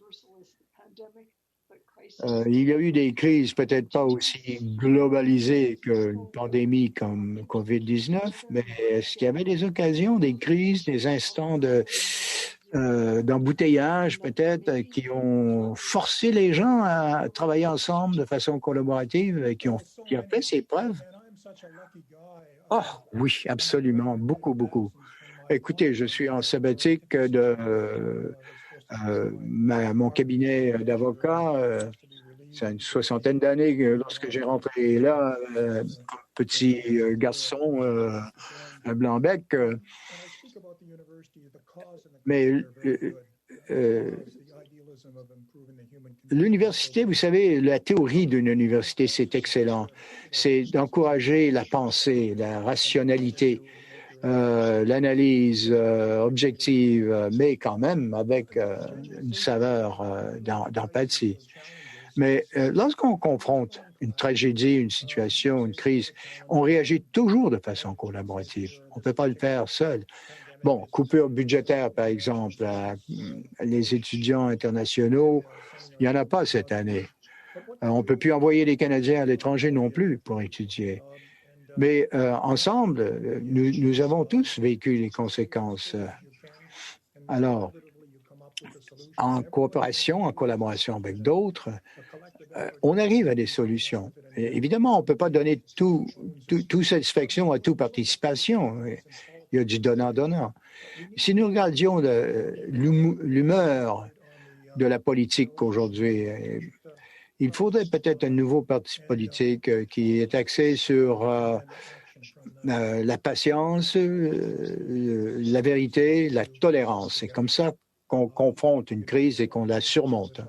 Il y a eu des crises peut-être pas aussi globalisées qu'une pandémie comme COVID-19, mais est-ce qu'il y avait des occasions, des crises, des instants d'embouteillage peut-être qui ont forcé les gens à travailler ensemble de façon collaborative et qui ont fait ses preuves? Oh, oui, absolument, beaucoup, beaucoup. Écoutez, je suis en sabbatique de mon cabinet d'avocat. C'est une 60aine d'années lorsque j'ai rentré là, petit garçon, un blanc-bec. Mais l'université, vous savez, la théorie d'une université, c'est excellent. C'est d'encourager la pensée, la rationalité, l'analyse objective, mais quand même avec une saveur d'empathie. Mais lorsqu'on confronte une tragédie, une situation, une crise, on réagit toujours de façon collaborative. On ne peut pas le faire seul. Bon, coupure budgétaire, par exemple, les étudiants internationaux, il n'y en a pas cette année. On ne peut plus envoyer les Canadiens à l'étranger non plus pour étudier. Mais ensemble, nous avons tous vécu les conséquences. Alors, en coopération, en collaboration avec d'autres, on arrive à des solutions. évidemment, on ne peut pas donner tout satisfaction à toute participation. Il y a du donnant-donnant. Si nous regardions l'humeur de la politique aujourd'hui, il faudrait peut-être un nouveau parti politique qui est axé sur la patience, la vérité, la tolérance. C'est comme ça qu'on confronte une crise et qu'on la surmonte.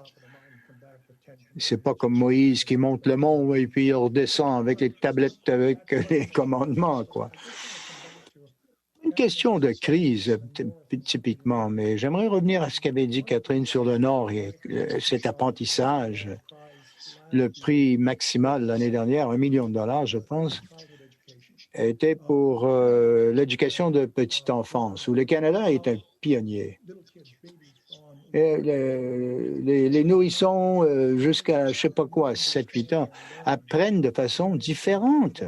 C'est pas comme Moïse qui monte le mont et puis il redescend avec les tablettes, avec les commandements, quoi. Une question de crise, typiquement, mais j'aimerais revenir à ce qu'avait dit Catherine sur le Nord et cet apprentissage. Le prix maximal l'année dernière, $1 million, je pense, était pour l'éducation de petite enfance, où le Canada est un pionnier. Et les nourrissons jusqu'à, je ne sais pas quoi, 7-8 ans, apprennent de façon différente.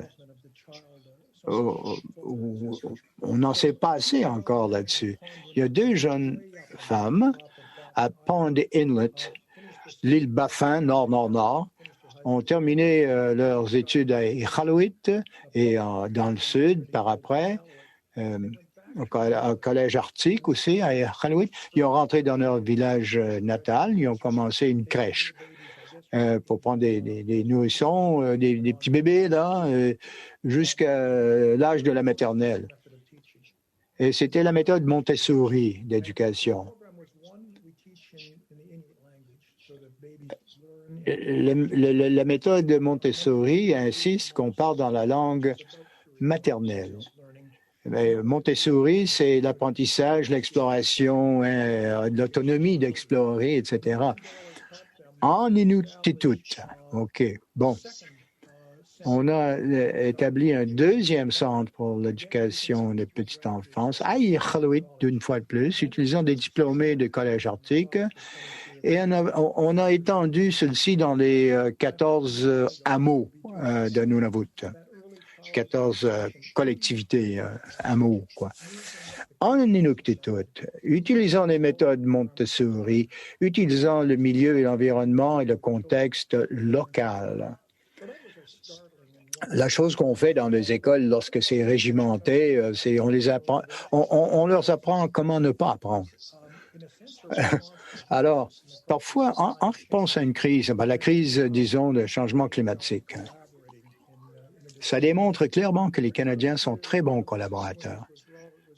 On n'en sait pas assez encore là-dessus. Il y a 2 jeunes femmes à Pond Inlet, l'île Baffin, nord-nord-nord, ont terminé leurs études à Iqaluit et dans le sud par après, au collège arctique aussi à Iqaluit. Ils ont rentré dans leur village natal, ils ont commencé une crèche pour prendre des nourrissons, des petits bébés là, jusqu'à l'âge de la maternelle. Et c'était la méthode Montessori d'éducation. La méthode Montessori insiste qu'on parle dans la langue maternelle. Mais Montessori, c'est l'apprentissage, l'exploration, l'autonomie d'explorer, etc. En Inuktitut. OK, bon. On a établi un 2e centre pour l'éducation de petite enfance à Iqaluit, d'une fois de plus, utilisant des diplômés de collège arctique. Et on a étendu ceci dans les 14 hameaux de Nunavut, 14 collectivités hameaux, quoi. En Inuktitut, utilisant les méthodes Montessori, utilisant le milieu et l'environnement et le contexte local. La chose qu'on fait dans les écoles lorsque c'est régimenté, c'est on leur apprend comment ne pas apprendre. Alors, parfois, en réponse à une crise, la crise, disons, de changement climatique, ça démontre clairement que les Canadiens sont très bons collaborateurs.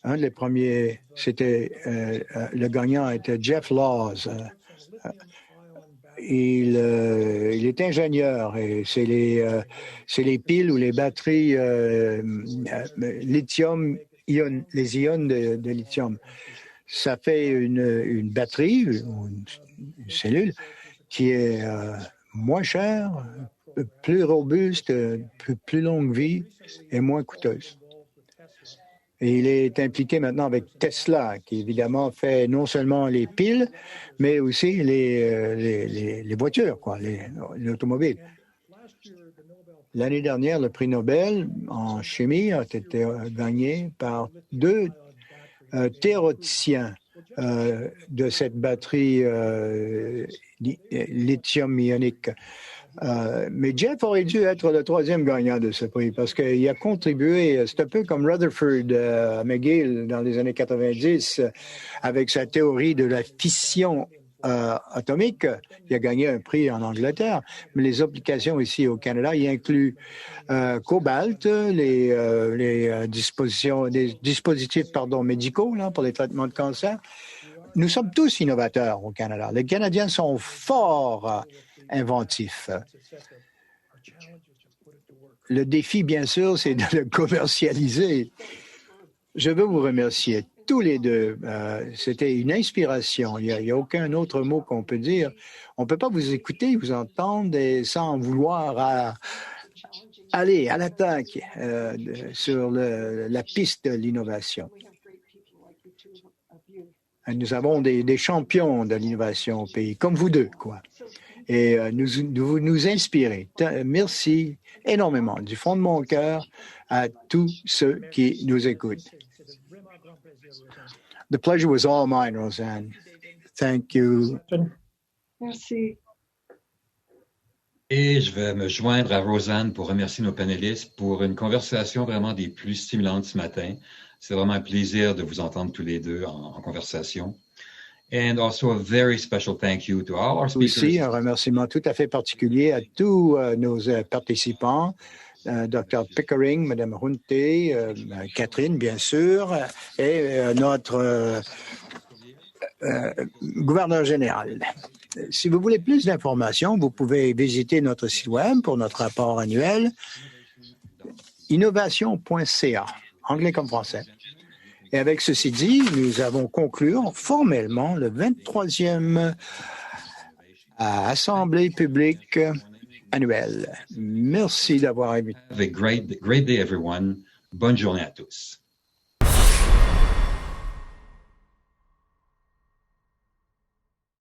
Un des premiers, c'était, le gagnant était Jeff Laws. Il est ingénieur et c'est les piles ou les batteries lithium, les ions de lithium. Ça fait une batterie, une cellule, qui est moins chère, plus robuste, plus longue vie et moins coûteuse. Et il est impliqué maintenant avec Tesla, qui évidemment fait non seulement les piles, mais aussi les voitures, quoi, l'automobile. L'année dernière, le prix Nobel en chimie a été gagné par 2 théoreticiens de cette batterie lithium-ionique. Mais Jeff aurait dû être le 3e gagnant de ce prix parce qu'il a contribué, c'est un peu comme Rutherford McGill dans les années 90 avec sa théorie de la fission atomique. Il a gagné un prix en Angleterre, mais les applications ici au Canada, il inclut cobalt, les dispositifs médicaux là, pour les traitements de cancer. Nous sommes tous innovateurs au Canada. Les Canadiens sont forts inventifs. Le défi, bien sûr, c'est de le commercialiser. Je veux vous remercier tous les deux. C'était une inspiration. Il n'y a aucun autre mot qu'on peut dire. On ne peut pas vous écouter, vous entendre sans vouloir aller à l'attaque sur la piste de l'innovation. Nous avons des champions de l'innovation au pays, comme vous deux, quoi. Et vous nous inspirez. Merci énormément, du fond de mon cœur, à tous ceux qui nous écoutent. The pleasure was all mine, Roseanne. Thank you. Merci. Et je vais me joindre à Roseanne pour remercier nos panélistes pour une conversation vraiment des plus stimulantes ce matin. C'est vraiment un plaisir de vous entendre tous les deux en conversation. And also a very special thank you to all our speakers. Aussi, un remerciement tout à fait particulier à tous nos participants, Dr. Pickering, Mme Hunte, Catherine, bien sûr, et notre gouverneur général. Si vous voulez plus d'informations, vous pouvez visiter notre site web pour notre rapport annuel, innovation.ca, anglais comme français. Et avec ceci dit, nous avons conclu formellement le 23e Assemblée publique annuelle. Merci d'avoir invité. Have a great day, everyone. Bonne journée à tous.